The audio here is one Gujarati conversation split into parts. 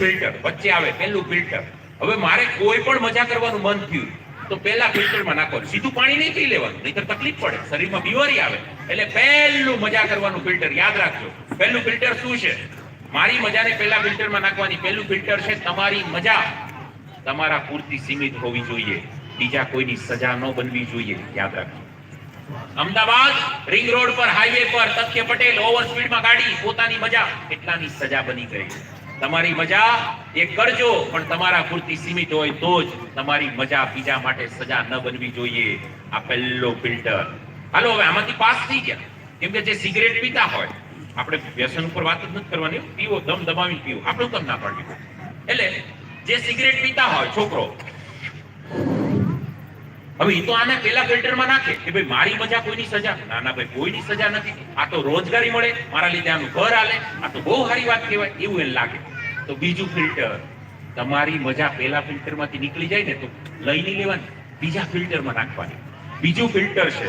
ફિલ્ટર વચ્ચે આવે પહેલું ફિલ્ટર. હવે મારે કોઈ પણ મજા કરવાનું મન થયું તો પહેલા ફિલ્ટરમાં નાખવાનું, સીધું પાણી નહીં પી લેવાનું, નહીતર તકલીફ પડે, શરીરમાં બીમારી આવે. એટલે પહેલું મજા કરવાનું ફિલ્ટર યાદ રાખજો. પહેલું ફિલ્ટર શું છે? મારી મજાને પહેલા ફિલ્ટરમાં નાખવાની. પહેલું ફિલ્ટર છે તમારી મજા તમારા પૂરતી સીમિત હોવી જોઈએ, બીજા કોઈની સજા ન બનવી જોઈએ. યાદ રાખજો. અમદાવાદ રિંગ રોડ પર હાઈવે પર તથ્ય પટેલ ઓવર સ્પીડમાં ગાડી, પોતાની મજા એટલાની સજા બની ગઈ. તમારી મજા એ કરજો પણ તમારા પૂરતી સીમિત હોય તો જ. તમારી મજા બીજા માટે સજા ન બનવી જોઈએ. આ પહેલો ફિલ્ટર. હાલો હવે આમાંથી પાસ થઈ ગયા. કેમ કે જે સિગરેટ પીતા હોય, આપણે વ્યસન ઉપર વાત જ નથી કરવાની, પીવો દમ દબાવીને પીવો, આપણું કામ ના પાડવું. એટલે જે સિગરેટ પીતા હોય છોકરો, હવે એ તો આને પેલા ફિલ્ટરમાં નાખે કે ભાઈ મારી મજા કોઈની સજા. ના ના ભાઈ, કોઈની સજા નથી. આ તો રોજગારી મળે, મારા લીધે આનું ઘર હાલે, આ તો બહુ સારી વાત કહેવાય, એવું એને લાગે. તો બીજું ફિલ્ટર, તમારી મજા પેલા ફિલ્ટરમાંથી નીકળી જાય ને તો લઈ નહીં લેવાની, બીજા ફિલ્ટરમાં નાખવાની. બીજું ફિલ્ટર છે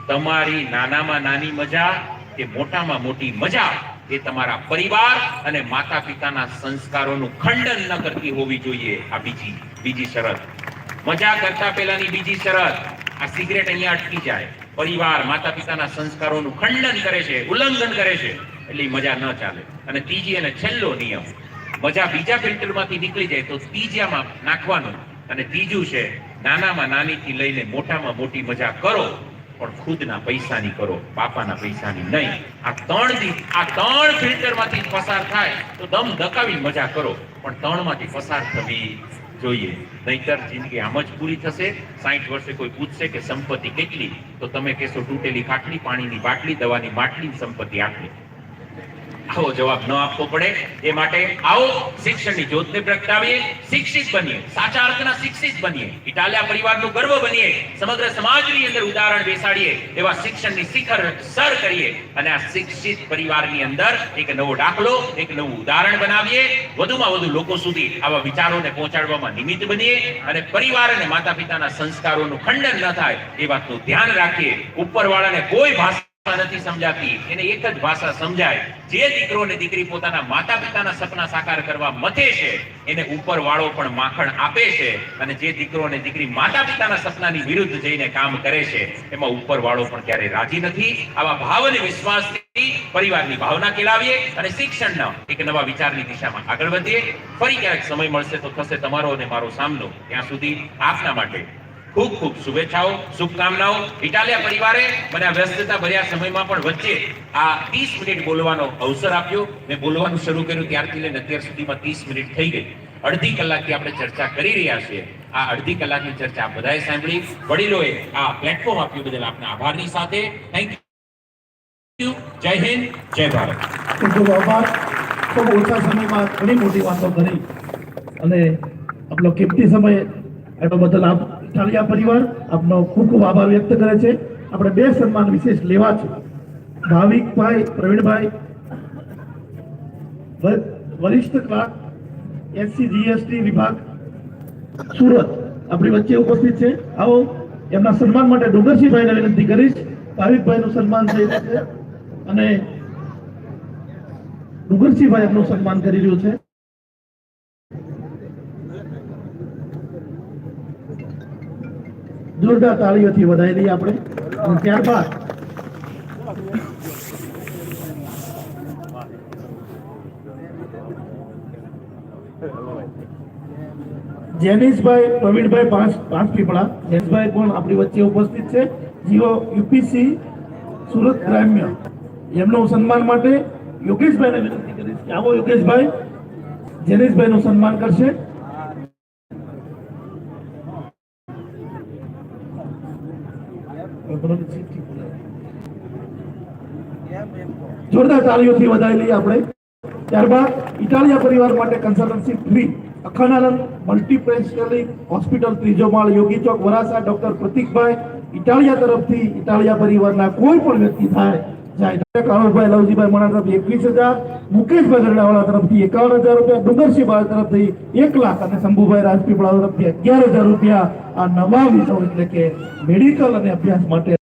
તમારી નાનામાં નાની મજા કે મોટામાં મોટી મજા એ તમારા પરિવાર અને માતા પિતાના સંસ્કારોનું ખંડન ન કરતી હોવી જોઈએ. આ બીજી શરત. મજા કરતા પહેલાની બીજી શરત, આ સિગરેટ અહીંયા અટકી જાય, પરિવાર માતા પિતાના સંસ્કારોનું ખંડન કરે છે, ઉલ્લંઘન કરે છે, એટલે મજા ન ચાલે. અને ત્રીજી અને છેલ્લો નિયમ, મજા બીજા ફિલ્ટરમાંથી નીકળી જાય તો ત્રીજામાં નાખવાનું. અને ત્રીજું છે નાનામાં નાનીથી લઈને મોટામાં મોટી મજા કરો પણ ખુદના પૈસાની કરો, બાપાના પૈસાની નહીં. આ ત્રણ ફિલ્ટરમાંથી પસાર થાય તો દમ દકાવી મજા કરો, પણ ત્રણમાંથી પસાર થવી જોઈએ. નહીતર જિંદગી આમ જ પૂરી થશે. 60 વર્ષે કોઈ પૂછશે કે સંપત્તિ કેટલી, તો તમે કહેશો તૂટેલી ખાટલી, પાણીની બાટલી, દવાની માટલી, સંપત્તિ આટલી. આવો જવાબ ન આપવો પડે. એ માટે આવો શિક્ષણની જ્યોતને પ્રગટાવીએ, શિક્ષિત બનીએ, સાચા અર્થના શિક્ષિત બનીએ, ઇટાલિયા પરિવારનું ગર્વ બનીએ, સમગ્ર સમાજની અંદર ઉદાહરણ બેસાડીએ, એવા શિક્ષણની શિખર સર કરીએ અને આ શિક્ષિત પરિવારની અંદર એક નવો દાખલો, એક નવું ઉદાહરણ બનાવીએ. વધુમાં વધુ લોકો સુધી આવા વિચારોને પહોંચાડવામાં નિમિત્ત બનીએ અને પરિવાર અને માતા પિતાના સંસ્કારોનું ખંડન ન થાય એ વાતનું ધ્યાન રાખીએ. ઉપરવાળાને કોઈ ભાષા નથી સમજાતી, એને એક જ ભાષા સમજાય. જે દીકરો ને દીકરી પોતાના માતા પિતાના સપના સાકાર કરવા મથે છે એને ઉપરવાળો પણ માખણ આપે છે, અને જે દીકરો ને દીકરી માતા પિતાના સપનાની વિરુદ્ધ જઈને કામ કરે છે એમાં ઉપરવાળો પણ ક્યારેય રાજી નથી. આવા ભાવ અને વિશ્વાસથી પરિવારની ભાવના કેળવીએ અને શિક્ષણના એક નવા વિચારની દિશામાં આગળ વધીએ. ફરી ક્યારેક સમય મળશે તો થશે તમારો અને મારો સામનો. ત્યાં સુધી આપના માટે ખૂબ ખૂબ શુભેચ્છાઓ, શુભકામનાઓ. ઇટાલિયા પરિવારે મને આ વ્યસ્તતા ભર્યા સમયમાં પણ વચ્ચે આ 30 મિનિટ બોલવાનો અવસર આપ્યો. મેં બોલવાનું શરૂ કર્યું ત્યારથી લઈને અત્યાર સુધીમાં 30 મિનિટ થઈ ગઈ. અડધી કલાકથી આપણે ચર્ચા કરી રહ્યા છીએ. આ અડધી કલાકની ચર્ચા બધાએ સાંભળી. વડીલોએ આ પ્લેટફોર્મ આપ્યું બદલ આપના આભારની સાથે થેન્ક યુ. જય હિન્દ, જય ભારત. ખૂબ આભાર. ખૂબ ઓછા સમયમાં ઘણી મોટી વાતો કરી અને આપણો કિંમતી સમય એટલો બદલ આપ ઇટાલિયા પરિવાર આપનો ખૂબ ખૂબ આભાર વ્યક્ત કરે છે. આપણે બે સન્માન વિશેષ લેવા છે. ભાવિકભાઈ, પ્રવીણભાઈ, વરિષ્ઠ ક્લાર્ક SC/GST વિભાગ સુરત આપણી વચ્ચે ઉપસ્થિત છે. આવો એમના સન્માન માટે ડુંગરસિંહભાઈને વિનંતી કરીશ. ભાવિકભાઈનું સન્માન થઈ રહ્યું છે અને ડુંગરસિંહભાઈ એમનું સન્માન કરી રહ્યું છે. જોરદાર તાળીઓથી વધાવી દઈએ આપણે. અને ત્યારબાદ જેનિશભાઈ, પ્રવીણભાઈ પાંચ પીપળા, જેનિશભાઈ પણ આપણી વચ્ચે ઉપસ્થિત છે. જીઓ UPC સુરત ગ્રામ્ય, એમનું સન્માન માટે યોગેશભાઈને વિનંતી કરીશ કે આવો યોગેશભાઈ જેનિશભાઈનું સન્માન કરશે. જોરદાર તાળીઓથી વધાવી લઈએ આપણે. ત્યારબાદ ઇટાલિયા પરિવાર માટે કન્સલ્ટન્સી ફ્રી અખાનાનંદ મલ્ટીસ્પેશિયાલિટી હોસ્પિટલ, ત્રીજો માળ, યોગી ચોક, વરાસા, ડોક્ટર પ્રતિકભાઈ ઇટાલિયા તરફથી ઇટાલિયા પરિવારના કોઈ પણ વ્યક્તિ જાય કાળુભાઈ લવજીભાઈ મણા તરફથી 21,000, મુકેશભાઈ ગરડાવાળા તરફથી 51,000 રૂપિયા, ડુંગરસિંહભાઈ તરફથી 1 લાખ અને શંભુભાઈ રાજપીપળા તરફથી 11,000 રૂપિયા આ નવા વિષયો એટલે કે મેડિકલ અને અભ્યાસ માટે